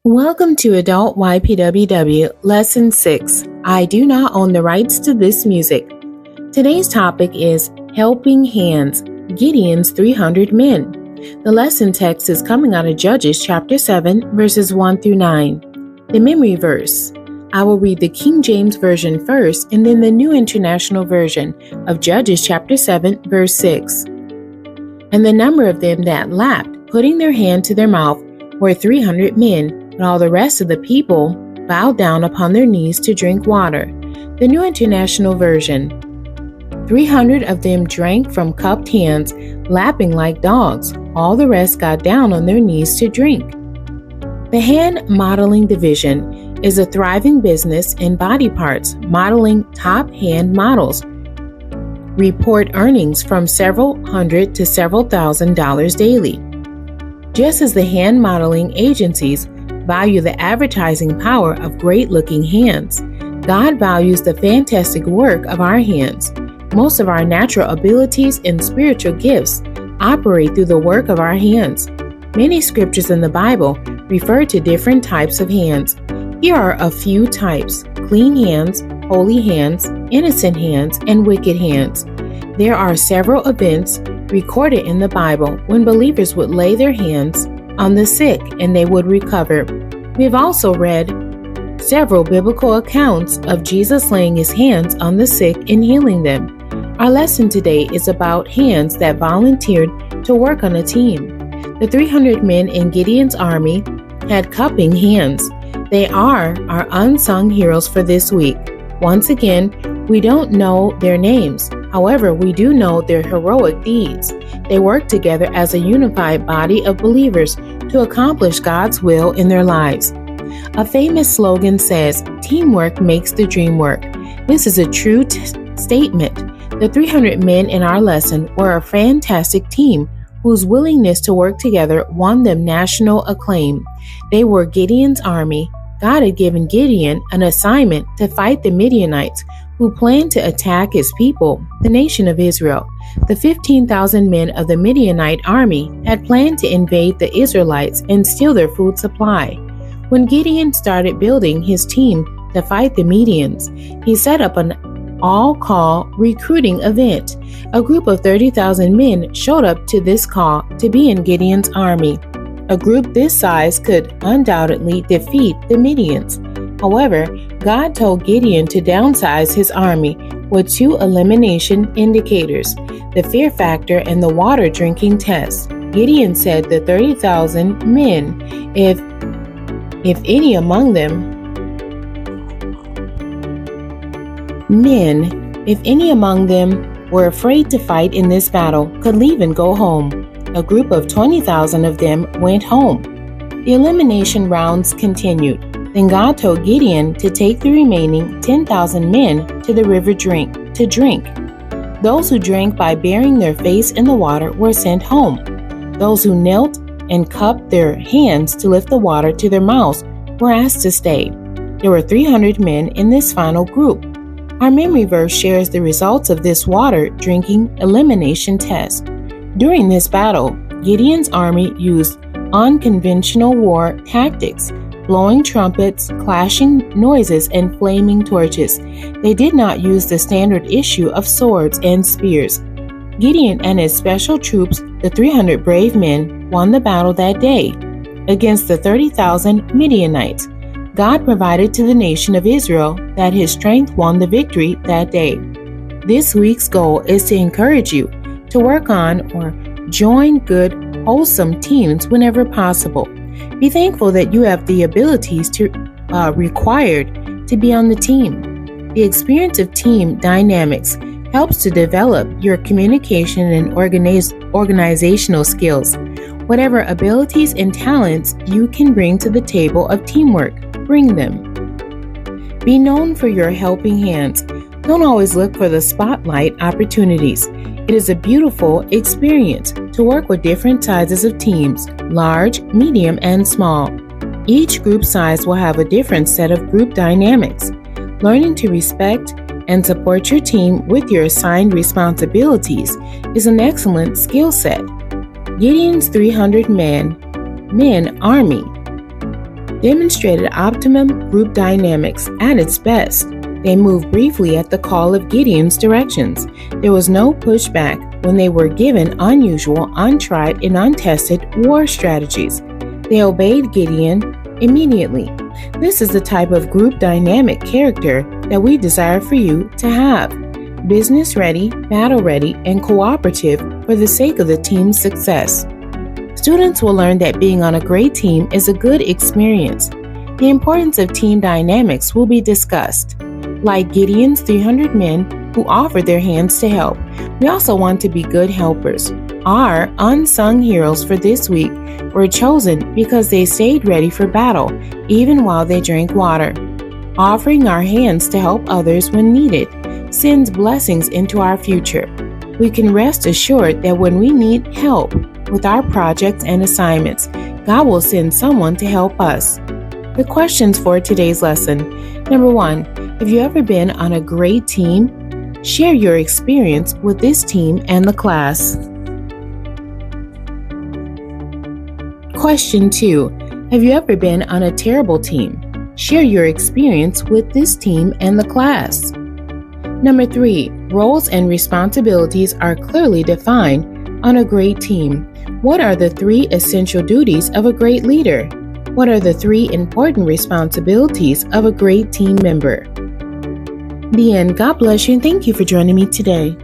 Welcome to Adult ypww Lesson 6. I do not own the rights to this music. Today's topic is Helping Hands, Gideon's 300 Men. The lesson text is coming out of Judges chapter 7, verses 1 through 9. The memory verse. I will read the King James Version first and then the New International Version of Judges chapter 7, verse 6. And the number of them that lapped, putting their hand to their mouth, were 300 men. But all the rest of the people bowed down upon their knees to drink water. The New International Version. 300 of them drank from cupped hands, lapping like dogs. All the rest got down on their knees to drink. The Hand Modeling Division is a thriving business in body parts, modeling top hand models. Report earnings from several hundred to several $1,000s daily. Just as the hand modeling agencies value the advertising power of great-looking hands, God values the fantastic work of our hands. Most of our natural abilities and spiritual gifts operate through the work of our hands. Many scriptures in the Bible refer to different types of hands. Here are a few types: clean hands, holy hands, innocent hands, and wicked hands. There are several events recorded in the Bible when believers would lay their hands on the sick and they would recover. We have also read several biblical accounts of Jesus laying his hands on the sick and healing them. Our lesson today is about hands that volunteered to work on a team. The 300 men in Gideon's army had cupping hands. They are our unsung heroes for this week. Once again, we don't know their names. However, we do know their heroic deeds. They worked together as a unified body of believers to accomplish God's will in their lives. A famous slogan says, "Teamwork makes the dream work." This is a true statement. The 300 men in our lesson were a fantastic team whose willingness to work together won them national acclaim. They were Gideon's army. God had given Gideon an assignment to fight the Midianites, who planned to attack his people, the nation of Israel. The 15,000 men of the Midianite army had planned to invade the Israelites and steal their food supply. When Gideon started building his team to fight the Midians, he set up an all-call recruiting event. A group of 30,000 men showed up to this call to be in Gideon's army. A group this size could undoubtedly defeat the Midians. However, God told Gideon to downsize his army with two elimination indicators, the fear factor and the water drinking test. Gideon said the 30,000 men, if any among them were afraid to fight in this battle, could leave and go home. A group of 20,000 of them went home. The elimination rounds continued. Then God told Gideon to take the remaining 10,000 men to the river to drink. Those who drank by burying their face in the water were sent home. Those who knelt and cupped their hands to lift the water to their mouths were asked to stay. There were 300 men in this final group. Our memory verse shares the results of this water drinking elimination test. During this battle, Gideon's army used unconventional war tactics, blowing trumpets, clashing noises, and flaming torches. They did not use the standard issue of swords and spears. Gideon and his special troops, the 300 brave men, won the battle that day against the 30,000 Midianites. God provided to the nation of Israel that his strength won the victory that day. This week's goal is to encourage you to work on or join good, wholesome teams whenever possible. Be thankful that you have the abilities required to be on the team. The experience of team dynamics helps to develop your communication and organizational skills. Whatever abilities and talents you can bring to the table of teamwork, bring them. Be known for your helping hands. Don't always look for the spotlight opportunities. It is a beautiful experience to work with different sizes of teams, large, medium, and small. Each group size will have a different set of group dynamics. Learning to respect and support your team with your assigned responsibilities is an excellent skill set. Gideon's 300 men army demonstrated optimum group dynamics at its best. They moved briefly at the call of Gideon's directions. There was no pushback when they were given unusual, untried, and untested war strategies. They obeyed Gideon immediately. This is the type of group dynamic character that we desire for you to have. Business ready, battle ready, and cooperative for the sake of the team's success. Students will learn that being on a great team is a good experience. The importance of team dynamics will be discussed. Like Gideon's 300 men who offered their hands to help, we also want to be good helpers. Our unsung heroes for this week were chosen because they stayed ready for battle, even while they drank water. Offering our hands to help others when needed sends blessings into our future. We can rest assured that when we need help with our projects and assignments, God will send someone to help us. The questions for today's lesson. Number 1, have you ever been on a great team? Share your experience with this team and the class. Question 2, have you ever been on a terrible team? Share your experience with this team and the class. Number 3, roles and responsibilities are clearly defined on a great team. What are the 3 essential duties of a great leader? What are the 3 important responsibilities of a great team member? The end. God bless you and thank you for joining me today.